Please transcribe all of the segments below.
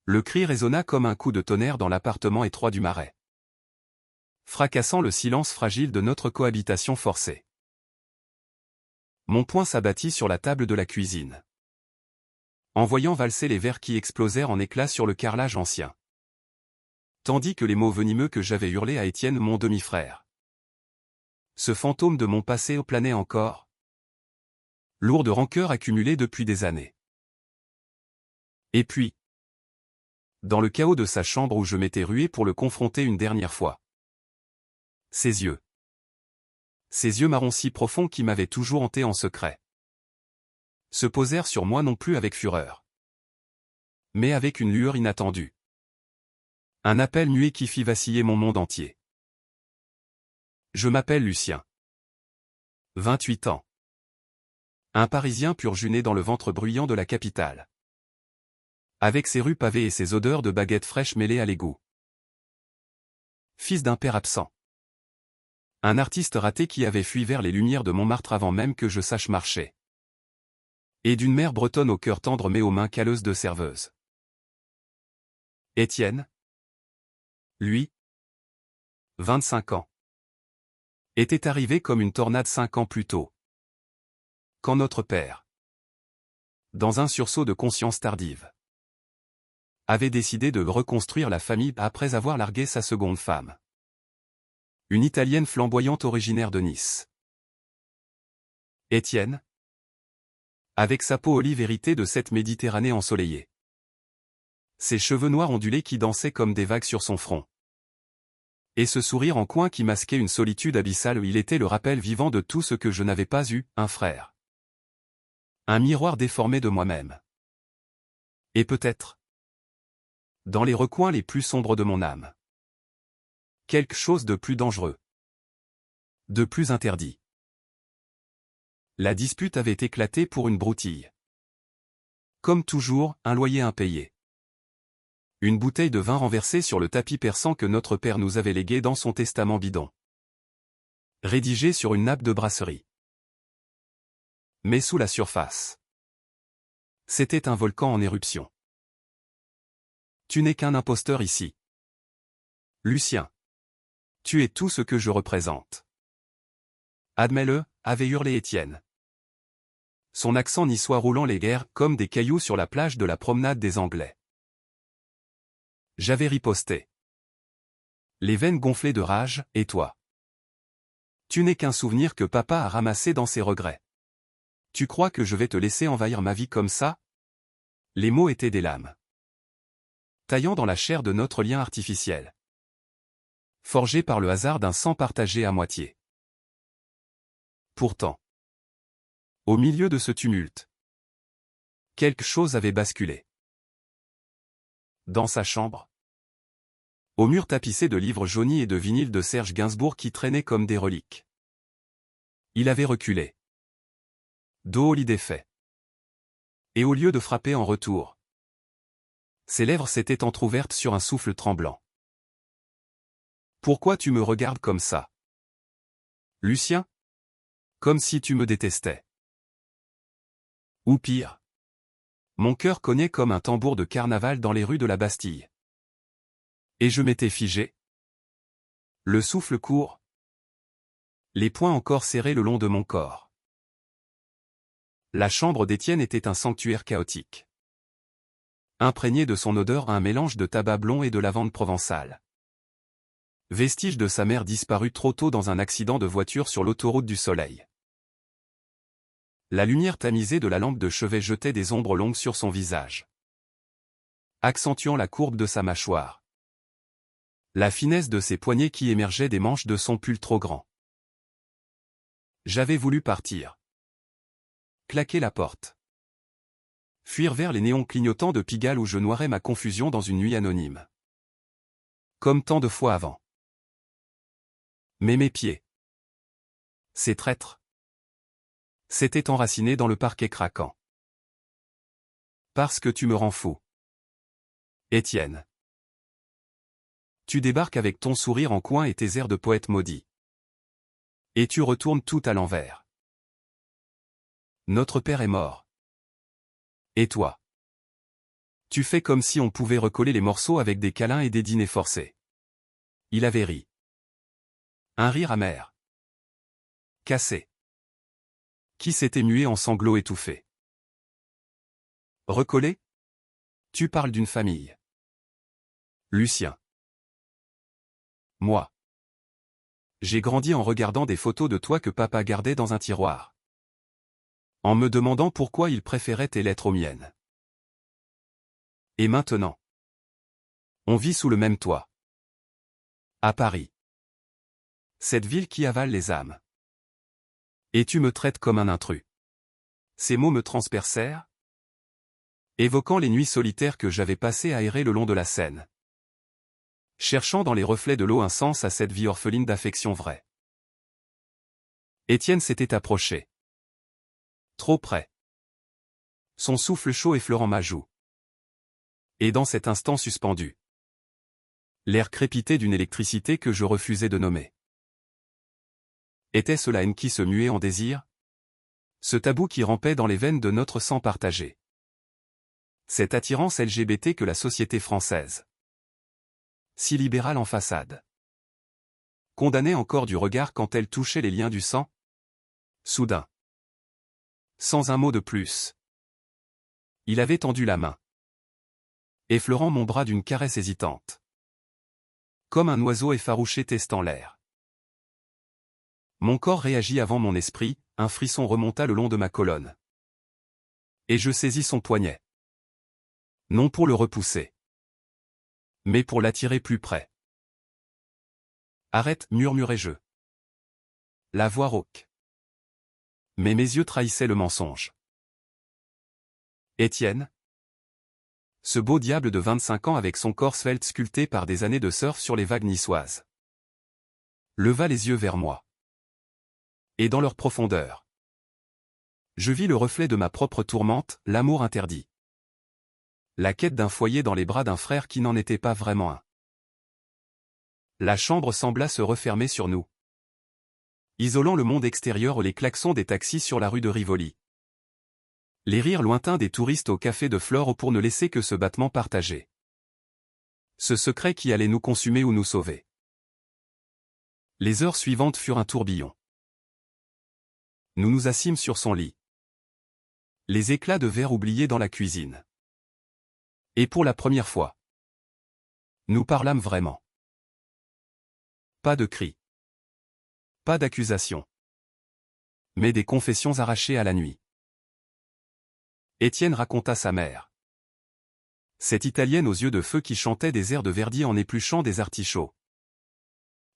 Le cri résonna comme un coup de tonnerre dans l'appartement étroit du Marais, fracassant le silence fragile de notre cohabitation forcée. Mon poing s'abattit sur la table de la cuisine, en voyant valser les verres qui explosèrent en éclats sur le carrelage ancien, tandis que les mots venimeux que j'avais hurlés à Étienne, mon demi-frère. Ce fantôme de mon passé planait encore, lourd de rancœur accumulée depuis des années. Et puis, dans le chaos de sa chambre où je m'étais rué pour le confronter une dernière fois, ses yeux marrons si profonds qui m'avaient toujours hanté en secret, se posèrent sur moi non plus avec fureur, mais avec une lueur inattendue. Un appel muet qui fit vaciller mon monde entier. Je m'appelle Lucien. 28 ans. Un Parisien pur jus né dans le ventre bruyant de la capitale, avec ses rues pavées et ses odeurs de baguettes fraîches mêlées à l'égout. Fils d'un père absent. Un artiste raté qui avait fui vers les lumières de Montmartre avant même que je sache marcher. Et d'une mère bretonne au cœur tendre mais aux mains calleuses de serveuse. Étienne, lui, 25 ans, était arrivé comme une tornade 5 ans plus tôt. Quand notre père, dans un sursaut de conscience tardive, avait décidé de reconstruire la famille après avoir largué sa seconde femme. Une Italienne flamboyante originaire de Nice. Étienne, avec sa peau olive héritée de cette Méditerranée ensoleillée. Ses cheveux noirs ondulés qui dansaient comme des vagues sur son front. Et ce sourire en coin qui masquait une solitude abyssale où il était le rappel vivant de tout ce que je n'avais pas eu, un frère. Un miroir déformé de moi-même. Et peut-être, dans les recoins les plus sombres de mon âme, quelque chose de plus dangereux. De plus interdit. La dispute avait éclaté pour une broutille. Comme toujours, un loyer impayé. Une bouteille de vin renversée sur le tapis persan que notre père nous avait légué dans son testament bidon. Rédigé sur une nappe de brasserie. Mais sous la surface, c'était un volcan en éruption. Tu n'es qu'un imposteur ici. Lucien. Tu es tout ce que je représente. Admets-le, avait hurlé Étienne. Son accent niçois roulant les guerres comme des cailloux sur la plage de la promenade des Anglais. J'avais riposté, les veines gonflées de rage, et toi? Tu n'es qu'un souvenir que papa a ramassé dans ses regrets. Tu crois que je vais te laisser envahir ma vie comme ça? Les mots étaient des lames, taillant dans la chair de notre lien artificiel, forgé par le hasard d'un sang partagé à moitié. Pourtant, au milieu de ce tumulte, quelque chose avait basculé. Dans sa chambre, au mur tapissé de livres jaunis et de vinyles de Serge Gainsbourg qui traînaient comme des reliques, il avait reculé, dos au lit défait. Et au lieu de frapper en retour, ses lèvres s'étaient entr'ouvertes sur un souffle tremblant. Pourquoi tu me regardes comme ça? Lucien? Comme si tu me détestais. Ou pire. Mon cœur cognait comme un tambour de carnaval dans les rues de la Bastille. Et je m'étais figé. Le souffle court. Les poings encore serrés le long de mon corps. La chambre d'Étienne était un sanctuaire chaotique. Imprégné de son odeur un mélange de tabac blond et de lavande provençale. Vestige de sa mère disparue trop tôt dans un accident de voiture sur l'autoroute du Soleil. La lumière tamisée de la lampe de chevet jetait des ombres longues sur son visage, accentuant la courbe de sa mâchoire. La finesse de ses poignets qui émergeaient des manches de son pull trop grand. J'avais voulu partir. Claquer la porte. Fuir vers les néons clignotants de Pigalle où je noirais ma confusion dans une nuit anonyme. Comme tant de fois avant. Mais mes pieds, ces traîtres, s'étaient enracinés dans le parquet craquant. Parce que tu me rends fou. Étienne. Tu débarques avec ton sourire en coin et tes airs de poète maudit. Et tu retournes tout à l'envers. Notre père est mort. Et toi? Tu fais comme si on pouvait recoller les morceaux avec des câlins et des dîners forcés. Il avait ri. Un rire amer. Cassé. Qui s'était mué en sanglots étouffés. Recoller? Tu parles d'une famille. Lucien. Moi. J'ai grandi en regardant des photos de toi que papa gardait dans un tiroir. En me demandant pourquoi il préférait tes lettres aux miennes. Et maintenant? On vit sous le même toit. À Paris. Cette ville qui avale les âmes. Et tu me traites comme un intrus. Ces mots me transpercèrent, évoquant les nuits solitaires que j'avais passées à errer le long de la Seine. Cherchant dans les reflets de l'eau un sens à cette vie orpheline d'affection vraie. Étienne s'était approché. Trop près. Son souffle chaud effleurant ma joue. Et dans cet instant suspendu. L'air crépité d'une électricité que je refusais de nommer. Était-ce la haine qui se muait en désir? Ce tabou qui rampait dans les veines de notre sang partagé. Cette attirance LGBT que la société française. Si libérale en façade. Condamnée encore du regard quand elle touchait les liens du sang? Soudain. Sans un mot de plus. Il avait tendu la main. Effleurant mon bras d'une caresse hésitante. Comme un oiseau effarouché testant l'air. Mon corps réagit avant mon esprit, un frisson remonta le long de ma colonne. Et je saisis son poignet. Non pour le repousser. Mais pour l'attirer plus près. Arrête, murmurai-je. La voix rauque. Mais mes yeux trahissaient le mensonge. Étienne? Ce beau diable de 25 ans avec son corps svelte sculpté par des années de surf sur les vagues niçoises. Leva les yeux vers moi. Et dans leur profondeur. Je vis le reflet de ma propre tourmente, l'amour interdit. La quête d'un foyer dans les bras d'un frère qui n'en était pas vraiment un. La chambre sembla se refermer sur nous. Isolant le monde extérieur les klaxons des taxis sur la rue de Rivoli. Les rires lointains des touristes au café de Flore pour ne laisser que ce battement partagé. Ce secret qui allait nous consumer ou nous sauver. Les heures suivantes furent un tourbillon. Nous nous assîmes sur son lit. Les éclats de verre oubliés dans la cuisine. Et pour la première fois, nous parlâmes vraiment. Pas de cris. Pas d'accusations. Mais des confessions arrachées à la nuit. Étienne raconta sa mère. Cette Italienne aux yeux de feu qui chantait des airs de Verdi en épluchant des artichauts.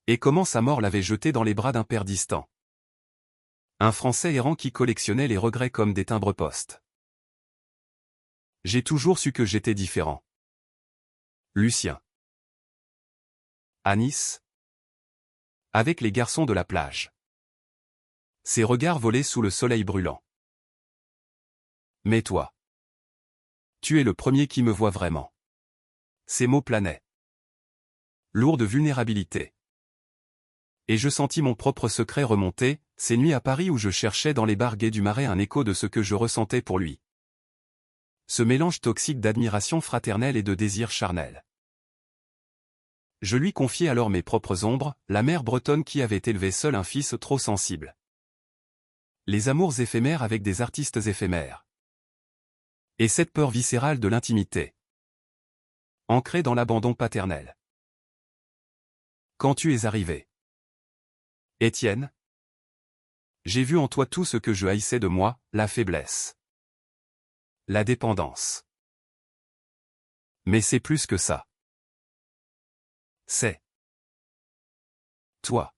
Et comment sa mort l'avait jeté dans les bras d'un père distant. Un Français errant qui collectionnait les regrets comme des timbres-poste. J'ai toujours su que j'étais différent. Lucien. À Nice. Avec les garçons de la plage. Ses regards volaient sous le soleil brûlant. Mais toi. Tu es le premier qui me voit vraiment. Ces mots planaient. Lourds de vulnérabilité. Et je sentis mon propre secret remonter, ces nuits à Paris où je cherchais dans les bars gays du Marais un écho de ce que je ressentais pour lui. Ce mélange toxique d'admiration fraternelle et de désir charnel. Je lui confiai alors mes propres ombres, la mère bretonne qui avait élevé seule un fils trop sensible. Les amours éphémères avec des artistes éphémères. Et cette peur viscérale de l'intimité. Ancrée dans l'abandon paternel. Quand tu es arrivé. Étienne. J'ai vu en toi tout ce que je haïssais de moi, la faiblesse. La dépendance. Mais c'est plus que ça. C'est toi.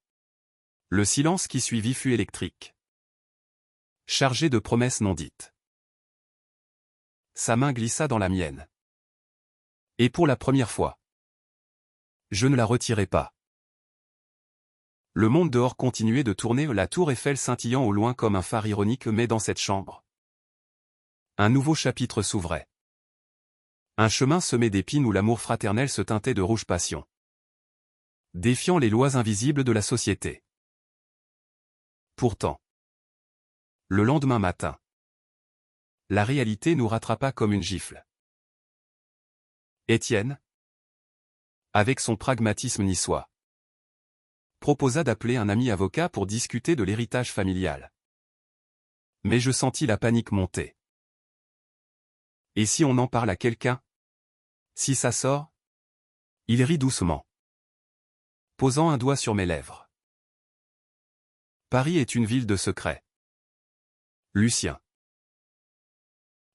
Le silence qui suivit fut électrique. Chargé de promesses non dites. Sa main glissa dans la mienne. Et pour la première fois, je ne la retirai pas. Le monde dehors continuait de tourner, la tour Eiffel scintillant au loin comme un phare ironique, mais dans cette chambre, un nouveau chapitre s'ouvrait. Un chemin semé d'épines où l'amour fraternel se teintait de rouge passion. Défiant les lois invisibles de la société. Pourtant, le lendemain matin, la réalité nous rattrapa comme une gifle. Étienne, avec son pragmatisme niçois, proposa d'appeler un ami avocat pour discuter de l'héritage familial. Mais je sentis la panique monter. Et si on en parle à quelqu'un? Si ça sort? Il rit doucement, posant un doigt sur mes lèvres. Paris est une ville de secrets. Lucien.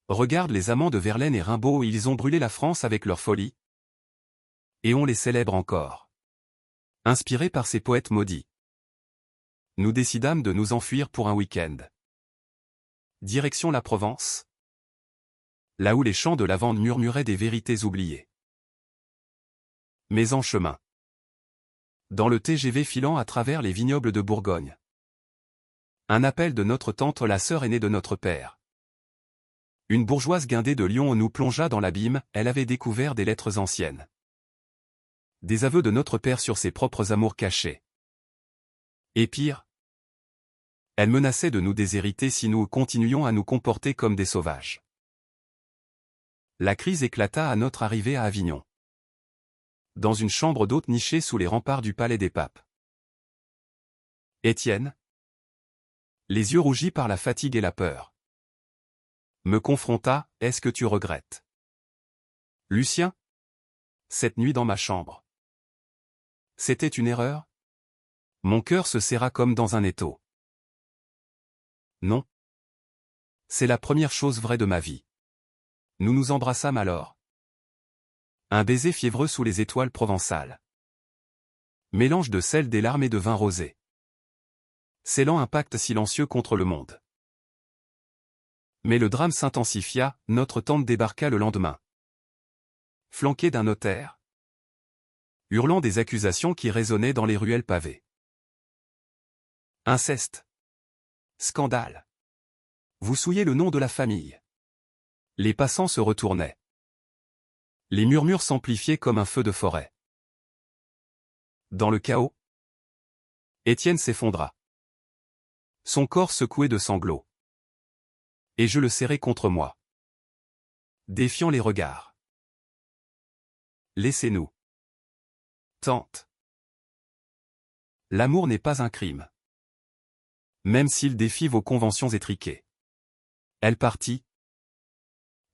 Regarde les amants de Verlaine et Rimbaud, ils ont brûlé la France avec leur folie. Et on les célèbre encore. Inspirés par ces poètes maudits, nous décidâmes de nous enfuir pour un week-end. Direction la Provence, là où les chants de lavande murmuraient des vérités oubliées. Mais en chemin, dans le TGV filant à travers les vignobles de Bourgogne, un appel de notre tante, la sœur aînée de notre père. Une bourgeoise guindée de Lyon nous plongea dans l'abîme, elle avait découvert des lettres anciennes. Des aveux de notre père sur ses propres amours cachés. Et pire, elle menaçait de nous déshériter si nous continuions à nous comporter comme des sauvages. La crise éclata à notre arrivée à Avignon. Dans une chambre d'hôte nichée sous les remparts du Palais des Papes. Étienne, les yeux rougis par la fatigue et la peur, me confronta, est-ce que tu regrettes? Lucien? Cette nuit dans ma chambre. C'était une erreur? Mon cœur se serra comme dans un étau. Non. C'est la première chose vraie de ma vie. Nous nous embrassâmes alors. Un baiser fiévreux sous les étoiles provençales. Mélange de sel, des larmes et de vin rosé. Scellant un pacte silencieux contre le monde. Mais le drame s'intensifia, notre tante débarqua le lendemain. Flanquée d'un notaire, hurlant des accusations qui résonnaient dans les ruelles pavées. Inceste. Scandale. Vous souillez le nom de la famille. Les passants se retournaient. Les murmures s'amplifiaient comme un feu de forêt. Dans le chaos, Étienne s'effondra. Son corps secoué de sanglots. Et je le serrai contre moi, défiant les regards. Laissez-nous. Tante. L'amour n'est pas un crime. Même s'il défie vos conventions étriquées. Elle partit.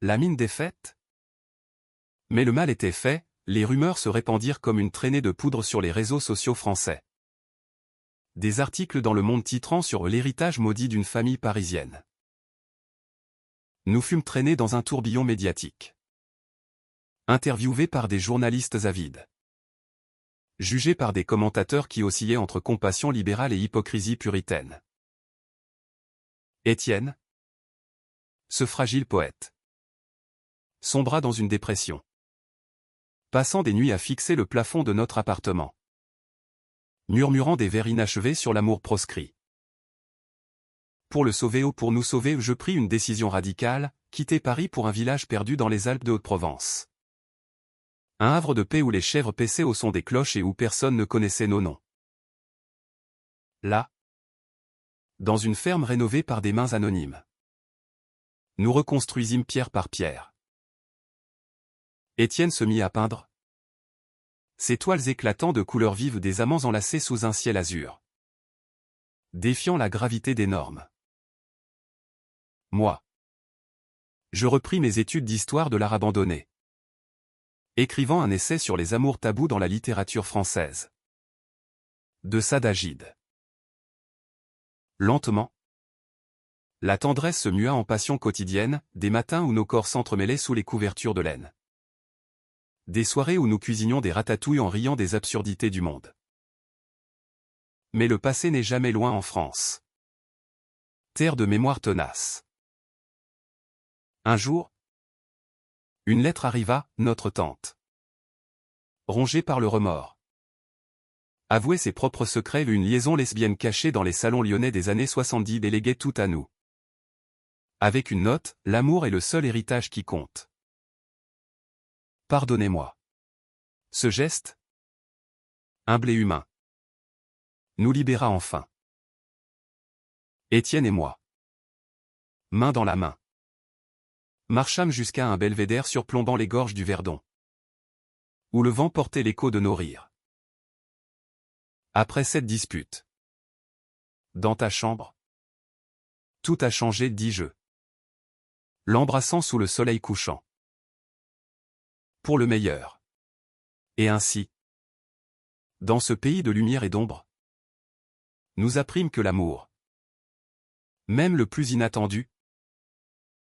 La mine défaite. Mais le mal était fait, les rumeurs se répandirent comme une traînée de poudre sur les réseaux sociaux français. Des articles dans Le Monde titrant sur l'héritage maudit d'une famille parisienne. Nous fûmes traînés dans un tourbillon médiatique. Interviewés par des journalistes avides. Jugés par des commentateurs qui oscillaient entre compassion libérale et hypocrisie puritaine. Étienne, ce fragile poète, sombra dans une dépression. Passant des nuits à fixer le plafond de notre appartement. Murmurant des vers inachevés sur l'amour proscrit. Pour le sauver ou pour nous sauver, je pris une décision radicale, quitter Paris pour un village perdu dans les Alpes de Haute-Provence. Un havre de paix où les chèvres paissaient au son des cloches et où personne ne connaissait nos noms. Là, dans une ferme rénovée par des mains anonymes, nous reconstruisîmes pierre par pierre. Étienne se mit à peindre. Ces toiles éclatant de couleurs vives des amants enlacés sous un ciel azur. Défiant la gravité des normes. Moi, je repris mes études d'histoire de l'art abandonné. Écrivant un essai sur les amours tabous dans la littérature française. De Sade à Gide. Lentement, la tendresse se mua en passion quotidienne, des matins où nos corps s'entremêlaient sous les couvertures de laine. Des soirées où nous cuisinions des ratatouilles en riant des absurdités du monde. Mais le passé n'est jamais loin en France. Terre de mémoire tenace. Un jour, une lettre arriva, notre tante. Rongée par le remords. Avouer ses propres secrets, une liaison lesbienne cachée dans les salons lyonnais des années 70 déléguait tout à nous. Avec une note, l'amour est le seul héritage qui compte. Pardonnez-moi. Ce geste, humble et humain, nous libéra enfin. Étienne et moi, main dans la main, marchâmes jusqu'à un belvédère surplombant les gorges du Verdon. où le vent portait l'écho de nos rires. Après cette dispute. Dans ta chambre. Tout a changé, dis-je. L'embrassant sous le soleil couchant. Pour le meilleur. Et ainsi. Dans ce pays de lumière et d'ombre. Nous apprîmes que l'amour. Même le plus inattendu.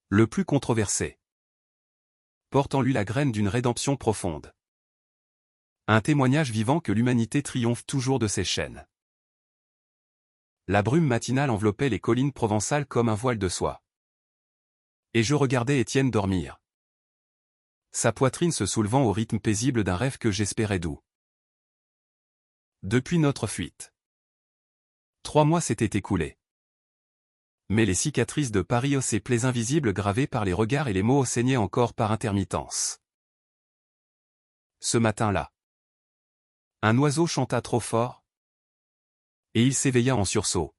Le plus controversé. Porte en lui la graine d'une rédemption profonde. Un témoignage vivant que l'humanité triomphe toujours de ses chaînes. La brume matinale enveloppait les collines provençales comme un voile de soie. Et je regardais Étienne dormir. Sa poitrine se soulevant au rythme paisible d'un rêve que j'espérais doux. Depuis notre fuite. 3 mois s'étaient écoulés. Mais les cicatrices de Paris, ces plaies invisibles gravées par les regards et les mots saignaient encore par intermittence. Ce matin-là. Un oiseau chanta trop fort. Et il s'éveilla en sursaut.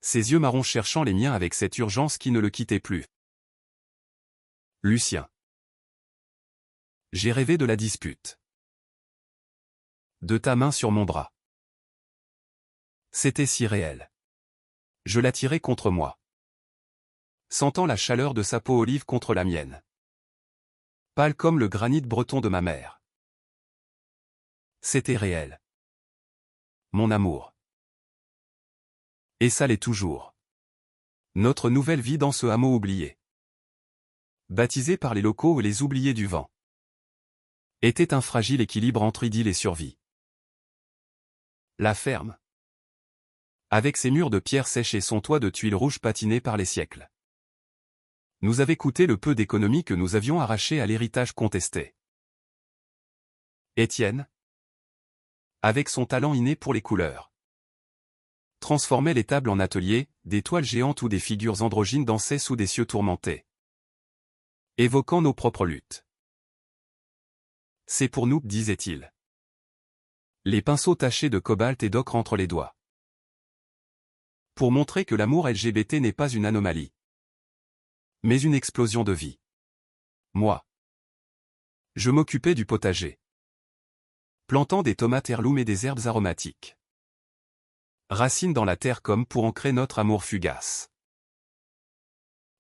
Ses yeux marrons cherchant les miens avec cette urgence qui ne le quittait plus. Lucien. J'ai rêvé de la dispute. De ta main sur mon bras. C'était si réel. Je l'attirais contre moi. Sentant la chaleur de sa peau olive contre la mienne. Pâle comme le granit breton de ma mère. C'était réel. Mon amour. Et ça l'est toujours. Notre nouvelle vie dans ce hameau oublié. Baptisé par les locaux et les oubliés du vent. Était un fragile équilibre entre idylle et survie. La ferme. Avec ses murs de pierre sèche et son toit de tuiles rouges patinées par les siècles. Nous avait coûté le peu d'économie que nous avions arraché à l'héritage contesté. Étienne, avec son talent inné pour les couleurs, transformait les tables en ateliers, des toiles géantes où des figures androgynes dansaient sous des cieux tourmentés. Évoquant nos propres luttes. C'est pour nous, disait-il. Les pinceaux tachés de cobalt et d'ocre entre les doigts. Pour montrer que l'amour LGBT n'est pas une anomalie. Mais une explosion de vie. Moi. Je m'occupais du potager. Plantant des tomates heirloom et des herbes aromatiques. Racines dans la terre comme pour ancrer notre amour fugace.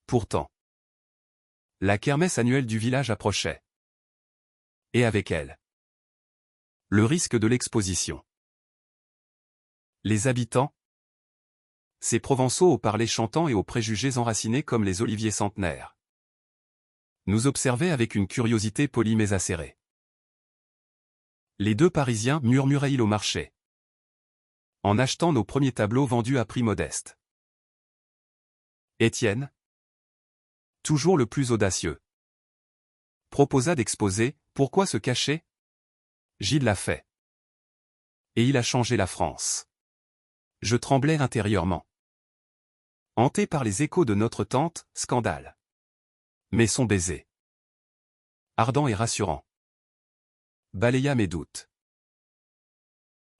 Pourtant. La kermesse annuelle du village approchait. Et avec elle. Le risque de l'exposition. Les habitants. Ces Provençaux au parler chantant et aux préjugés enracinés comme les oliviers centenaires. Nous observaient avec une curiosité polie mais acérée. Les 2 Parisiens, murmurait-il au marché. En achetant nos premiers tableaux vendus à prix modeste. Étienne, toujours le plus audacieux, proposa d'exposer. Pourquoi se cacher? Gilles l'a fait. Et il a changé la France. Je tremblais intérieurement. Hanté par les échos de notre tante, scandale. Mais son baiser, ardent et rassurant, balaya mes doutes.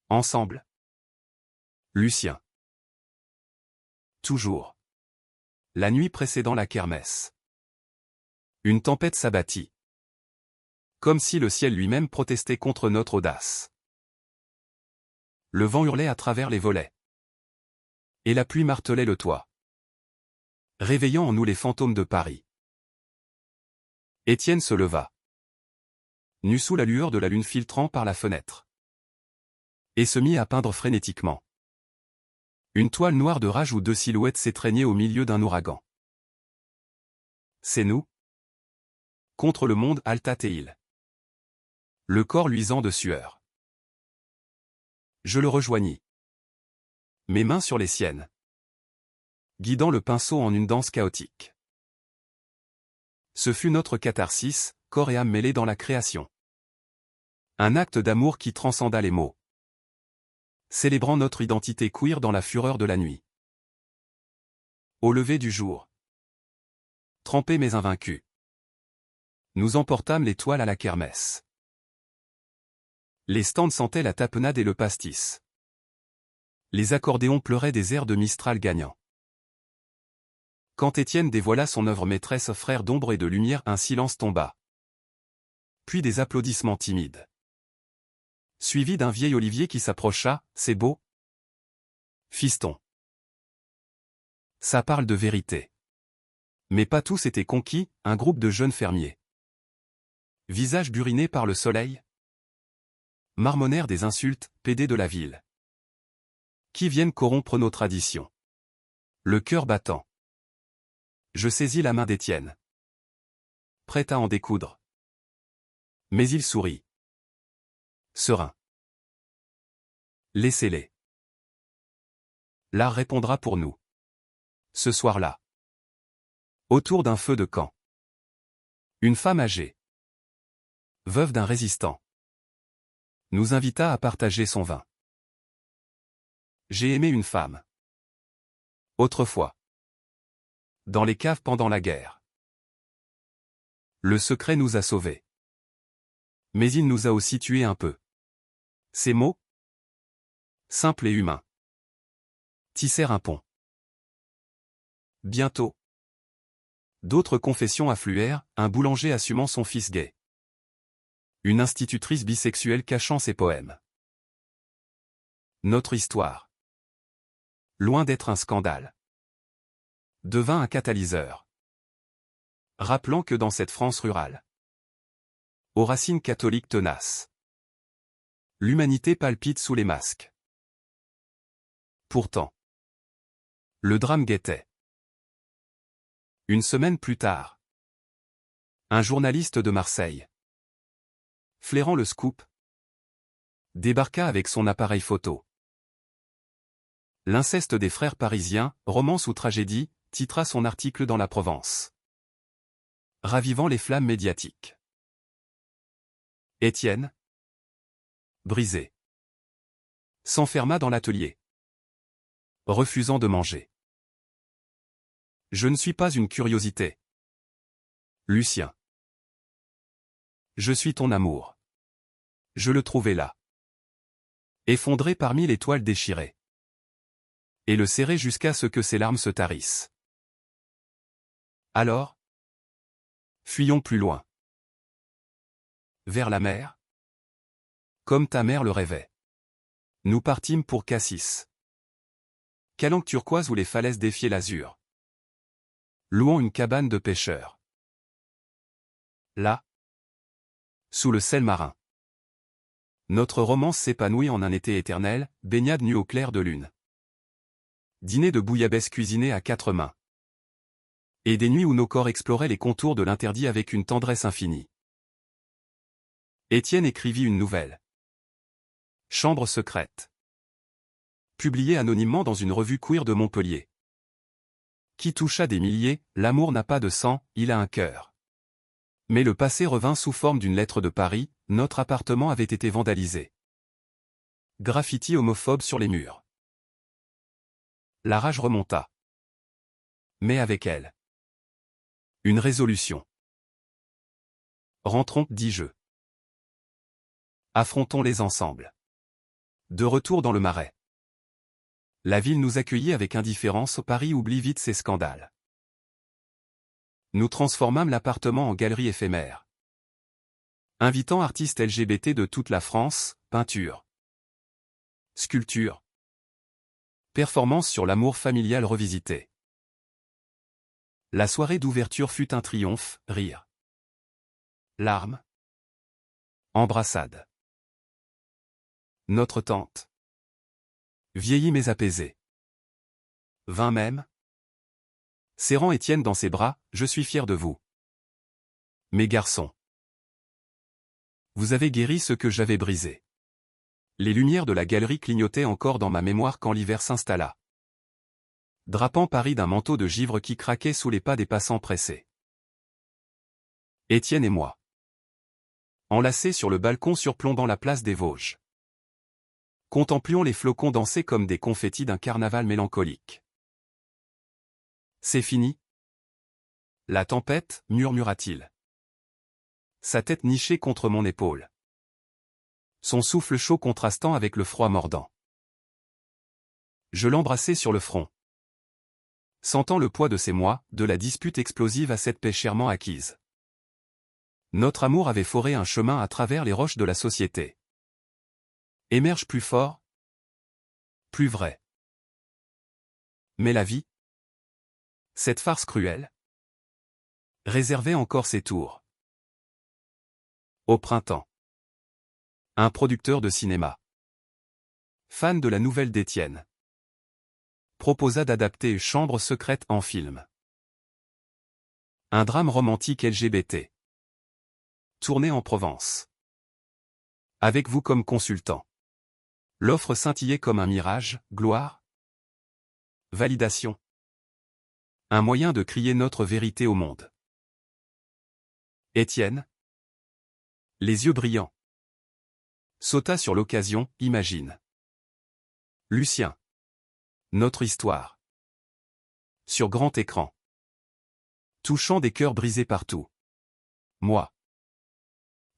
Ensemble. Lucien. Toujours. La nuit précédant la kermesse. Une tempête s'abattit. Comme si le ciel lui-même protestait contre notre audace. Le vent hurlait à travers les volets. Et la pluie martelait le toit. Réveillant en nous les fantômes de Paris. Étienne se leva. Nu sous la lueur de la lune filtrant par la fenêtre. Et se mit à peindre frénétiquement. Une toile noire de rage où 2 silhouettes s'étreignaient au milieu d'un ouragan. C'est nous. Contre le monde, alta-t-il. Le corps luisant de sueur. Je le rejoignis. Mes mains sur les siennes. Guidant le pinceau en une danse chaotique. Ce fut notre catharsis, corps et âme mêlés dans la création. Un acte d'amour qui transcenda les mots. Célébrant notre identité queer dans la fureur de la nuit. Au lever du jour. Trempés mais invaincus. Nous emportâmes les toiles à la kermesse. Les stands sentaient la tapenade et le pastis. Les accordéons pleuraient des airs de Mistral gagnant. Quand Étienne dévoila son œuvre maîtresse frère d'ombre et de lumière, un silence tomba. Puis des applaudissements timides. Suivi d'un vieil Olivier qui s'approcha, « C'est beau? Fiston. Ça parle de vérité. » Mais pas tous étaient conquis, un groupe de jeunes fermiers. Visage buriné par le soleil. Marmonnèrent des insultes, pédés de la ville. Qui viennent corrompre nos traditions. Le cœur battant. Je saisis la main d'Étienne. Prêt à en découdre. Mais il sourit. Serein. Laissez-les. L'art répondra pour nous. Ce soir-là. Autour d'un feu de camp. Une femme âgée. Veuve d'un résistant. Nous invita à partager son vin. J'ai aimé une femme. Autrefois. Dans les caves pendant la guerre. Le secret nous a sauvés. Mais il nous a aussi tués un peu. Ces mots, simples et humains, tissèrent un pont. Bientôt. D'autres confessions affluèrent, un boulanger assumant son fils gay. Une institutrice bisexuelle cachant ses poèmes. Notre histoire, loin d'être un scandale, devint un catalyseur. Rappelant que dans cette France rurale, aux racines catholiques tenaces, l'humanité palpite sous les masques. Pourtant, le drame guettait. Une semaine plus tard, un journaliste de Marseille, flairant le scoop, débarqua avec son appareil photo. L'inceste des frères parisiens, romance ou tragédie, titra son article dans la Provence, ravivant les flammes médiatiques. Étienne, brisé, s'enferma dans l'atelier, refusant de manger. Je ne suis pas une curiosité. Lucien. Je suis ton amour. Je le trouvais là, effondré parmi les toiles déchirées, et le serrai jusqu'à ce que ses larmes se tarissent. Alors, fuyons plus loin. Vers la mer. Comme ta mère le rêvait. Nous partîmes pour Cassis. Calanque turquoise où les falaises défiaient l'azur. Louant une cabane de pêcheurs. Là, sous le sel marin, notre romance s'épanouit en un été éternel, baignade nue au clair de lune. Dîner de bouillabaisse cuisinée à 4 mains. Et des nuits où nos corps exploraient les contours de l'interdit avec une tendresse infinie. Étienne écrivit une nouvelle. Chambre secrète. Publiée anonymement dans une revue queer de Montpellier. Qui toucha des milliers, l'amour n'a pas de sang, il a un cœur. Mais le passé revint sous forme d'une lettre de Paris, notre appartement avait été vandalisé. Graffiti homophobe sur les murs. La rage remonta. Mais avec elle, une résolution. Rentrons, dis-je. Affrontons-les ensemble. De retour dans le Marais. La ville nous accueillit avec indifférence, Paris oublie vite ses scandales. Nous transformâmes l'appartement en galerie éphémère. Invitant artistes LGBT de toute la France, peinture, sculpture, performance sur l'amour familial revisité. La soirée d'ouverture fut un triomphe, rire, larmes, embrassades. Notre tante, vieillie mais apaisée, vint même, serrant Étienne dans ses bras, je suis fier de vous. Mes garçons, vous avez guéri ce que j'avais brisé. Les lumières de la galerie clignotaient encore dans ma mémoire quand l'hiver s'installa, drapant Paris d'un manteau de givre qui craquait sous les pas des passants pressés. Étienne et moi, enlacés sur le balcon surplombant la place des Vosges, contemplions les flocons danser comme des confettis d'un carnaval mélancolique. C'est fini? La tempête, murmura-t-il. Sa tête nichée contre mon épaule. Son souffle chaud contrastant avec le froid mordant. Je l'embrassai sur le front. Sentant le poids de ces mois, de la dispute explosive à cette paix chèrement acquise. Notre amour avait foré un chemin à travers les roches de la société. Émerge plus fort, plus vrai. Mais la vie, cette farce cruelle, réservait encore ses tours. Au printemps. Un producteur de cinéma, fan de la nouvelle d'Étienne, proposa d'adapter Chambre secrète en film. Un drame romantique LGBT. Tourné en Provence. Avec vous comme consultant. L'offre scintillait comme un mirage, gloire. Validation. Un moyen de crier notre vérité au monde. Étienne, les yeux brillants, sauta sur l'occasion, imagine. Lucien. Notre histoire. Sur grand écran. Touchant des cœurs brisés partout. Moi.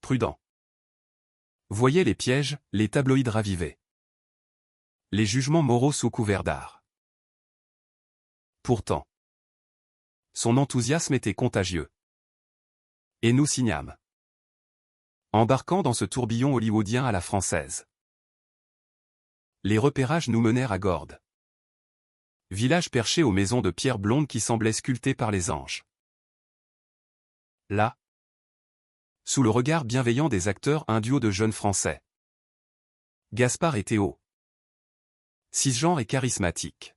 Prudent. Voyez les pièges, les tabloïds ravivés. Les jugements moraux sous couvert d'art. Pourtant. Son enthousiasme était contagieux. Et nous signâmes. Embarquant dans ce tourbillon hollywoodien à la française. Les repérages nous menèrent à Gordes. Village perché aux maisons de pierre blonde qui semblaient sculptées par les anges. Là, sous le regard bienveillant des acteurs, un duo de jeunes Français. Gaspard et Théo. Cisgenres et charismatiques.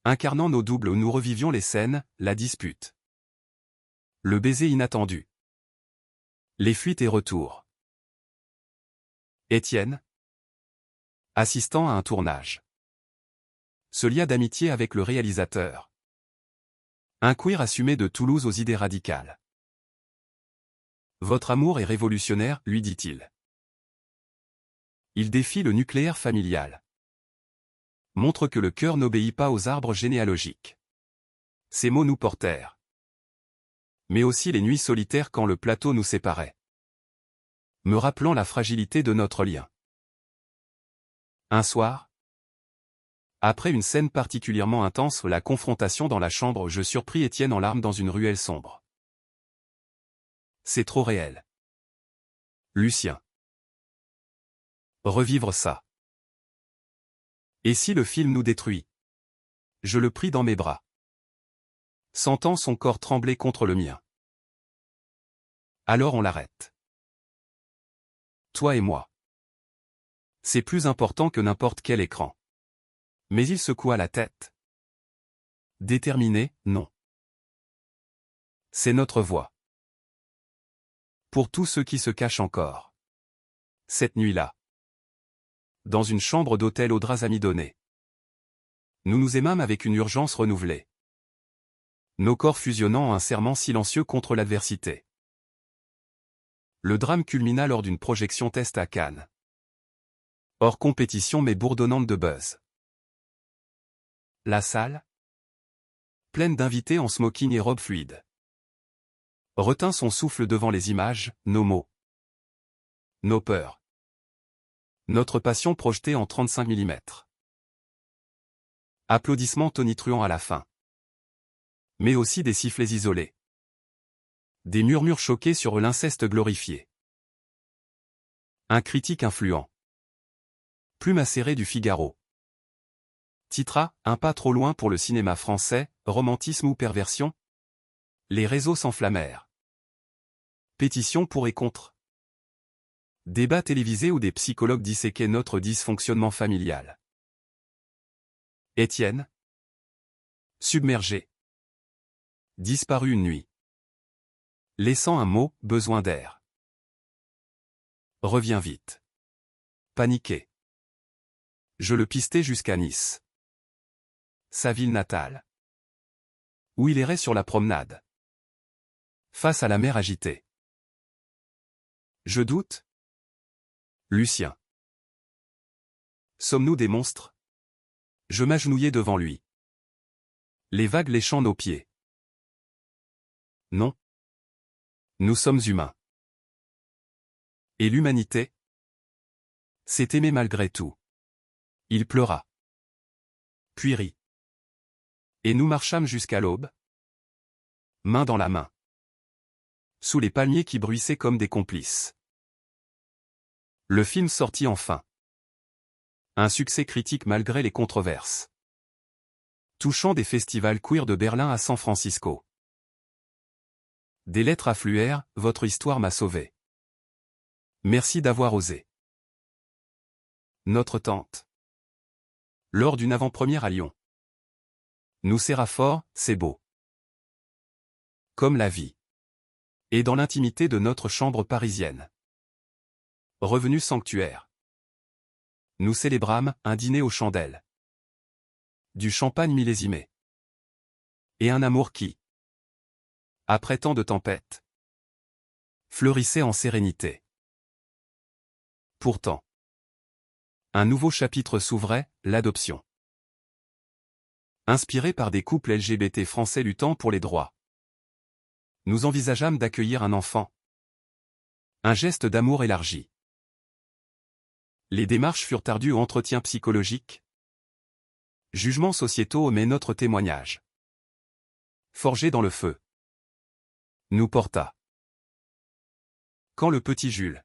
Incarnant nos doubles où nous revivions les scènes, la dispute. Le baiser inattendu. Les fuites et retours. Étienne, assistant à un tournage, se lia d'amitié avec le réalisateur. Un queer assumé de Toulouse aux idées radicales. Votre amour est révolutionnaire, lui dit-il. Il défie le nucléaire familial. Montre que le cœur n'obéit pas aux arbres généalogiques. Ces mots nous portèrent. Mais aussi les nuits solitaires quand le plateau nous séparait. Me rappelant la fragilité de notre lien. Un soir, après une scène particulièrement intense, la confrontation dans la chambre, je surpris Étienne en larmes dans une ruelle sombre. C'est trop réel. Lucien. Revivre ça. Et si le film nous détruit? Je le pris dans mes bras. Sentant son corps trembler contre le mien. Alors on l'arrête. Toi et moi. C'est plus important que n'importe quel écran. Mais il secoua la tête. Déterminé, non. C'est notre voix. Pour tous ceux qui se cachent encore. Cette nuit-là. Dans une chambre d'hôtel aux draps amidonnés. Nous nous aimâmes avec une urgence renouvelée. Nos corps fusionnant en un serment silencieux contre l'adversité. Le drame culmina lors d'une projection test à Cannes. Hors compétition mais bourdonnante de buzz. La salle, pleine d'invités en smoking et robe fluide, retint son souffle devant les images, nos mots, nos peurs, notre passion projetée en 35 mm. Applaudissements tonitruants à la fin. Mais aussi des sifflets isolés. Des murmures choqués sur l'inceste glorifié. Un critique influent. Plume acérée du Figaro. Titra, un pas trop loin pour le cinéma français, romantisme ou perversion? Les réseaux s'enflammèrent. Pétition pour et contre. Débat télévisé où des psychologues disséquaient notre dysfonctionnement familial. Étienne. Submergé. Disparu une nuit. Laissant un mot, besoin d'air. Reviens vite. Paniqué. Je le pistais jusqu'à Nice. Sa ville natale. Où il errait sur la promenade. Face à la mer agitée. Je doute? Lucien. Sommes-nous des monstres? Je m'agenouillai devant lui. Les vagues léchant nos pieds. Non. Nous sommes humains. Et l'humanité? C'est aimer malgré tout. Il pleura. Puis rit. Et nous marchâmes jusqu'à l'aube. Main dans la main. Sous les palmiers qui bruissaient comme des complices. Le film sortit enfin. Un succès critique malgré les controverses. Touchant des festivals queer de Berlin à San Francisco. Des lettres affluèrent, votre histoire m'a sauvé. Merci d'avoir osé. Notre tante. Lors d'une avant-première à Lyon. Nous serra fort, c'est beau. Comme la vie. Et dans l'intimité de notre chambre parisienne. Revenu sanctuaire. Nous célébrâmes un dîner aux chandelles. Du champagne millésimé. Et un amour qui, après tant de tempêtes, fleurissait en sérénité. Pourtant, un nouveau chapitre s'ouvrait, l'adoption. Inspiré par des couples LGBT français luttant pour les droits, nous envisageâmes d'accueillir un enfant. Un geste d'amour élargi. Les démarches furent ardues, entretiens psychologiques, jugements sociétaux, mais notre témoignage, forgé dans le feu, nous porta. Quand le petit Jules,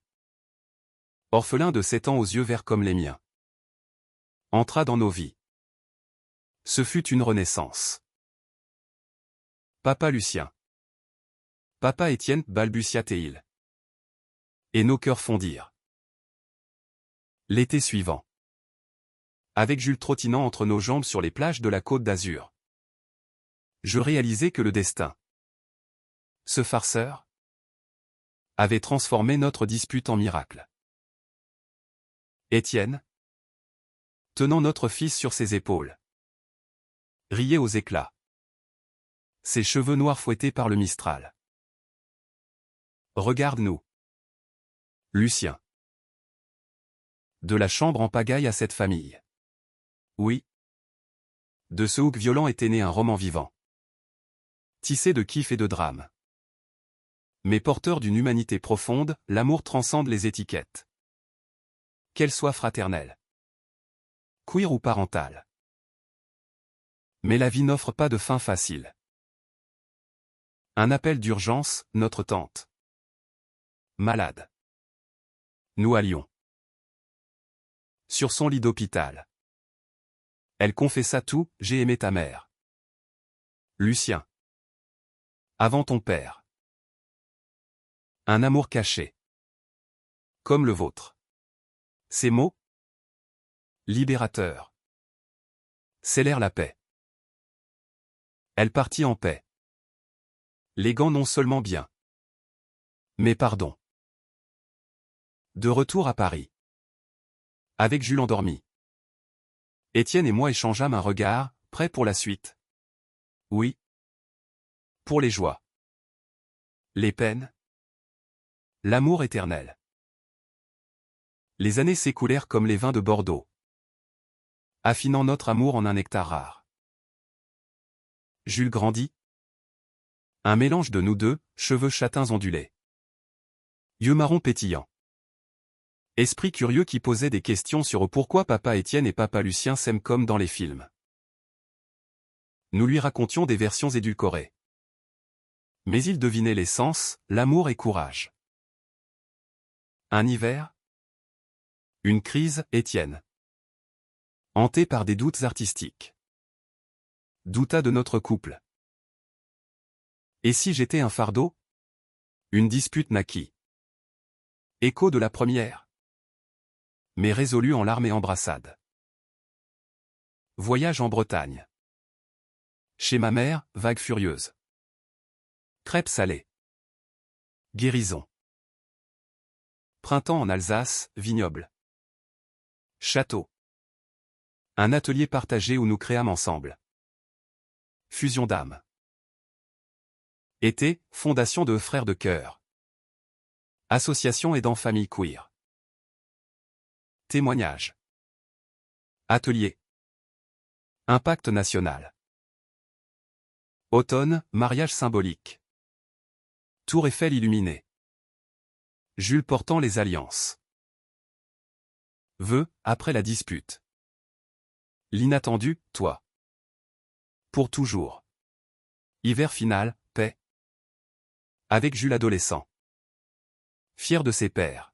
orphelin de 7 ans aux yeux verts comme les miens, entra dans nos vies, ce fut une renaissance. Papa Lucien. Papa Étienne, balbutia Théil. Et nos cœurs fondirent. L'été suivant. Avec Jules trottinant entre nos jambes sur les plages de la Côte d'Azur, je réalisai que le destin, ce farceur, avait transformé notre dispute en miracle. Étienne, tenant notre fils sur ses épaules, riait aux éclats. Ses cheveux noirs fouettés par le Mistral. Regarde-nous. Lucien. De la chambre en pagaille à cette famille. Oui. De ce hook violent était né un roman vivant. Tissé de kiff et de drame. Mais porteur d'une humanité profonde, l'amour transcende les étiquettes. Qu'elles soient fraternelles, queer ou parentales. Mais la vie n'offre pas de fin facile. Un appel d'urgence, notre tante. Malade. Nous à Lyon. Sur son lit d'hôpital. Elle confessa tout, j'ai aimé ta mère. Lucien. Avant ton père. Un amour caché. Comme le vôtre. Ces mots, libérateurs, scellèrent la paix. Elle partit en paix. Les gants non seulement bien, mais pardon. De retour à Paris. Avec Jules endormi. Étienne et moi échangeâmes un regard, prêts pour la suite. Oui. Pour les joies. Les peines. L'amour éternel. Les années s'écoulèrent comme les vins de Bordeaux, affinant notre amour en un nectar rare. Jules grandit. Un mélange de nous deux, cheveux châtains ondulés. Yeux marrons pétillants. Esprit curieux qui posait des questions sur pourquoi papa Étienne et papa Lucien s'aiment comme dans les films. Nous lui racontions des versions édulcorées. Mais il devinait l'essence, l'amour et courage. Un hiver. Une crise, Étienne. Hanté par des doutes artistiques. Douta de notre couple. Et si j'étais un fardeau? Une dispute naquit. Écho de la première. Mais résolu en larmes et embrassades. Voyage en Bretagne. Chez ma mère, vague furieuse. Crêpes salées. Guérison. Printemps en Alsace, vignoble. Château. Un atelier partagé où nous créâmes ensemble. Fusion d'âmes. Été, fondation de Frères de Cœur. Association aidant famille queer. Témoignage. Atelier. Impact national. Automne, mariage symbolique. Tour Eiffel illuminée. Jules portant les alliances. Vœux, après la dispute. L'inattendu, toi. Pour toujours. Hiver final, paix. Avec Jules adolescent. Fier de ses pairs.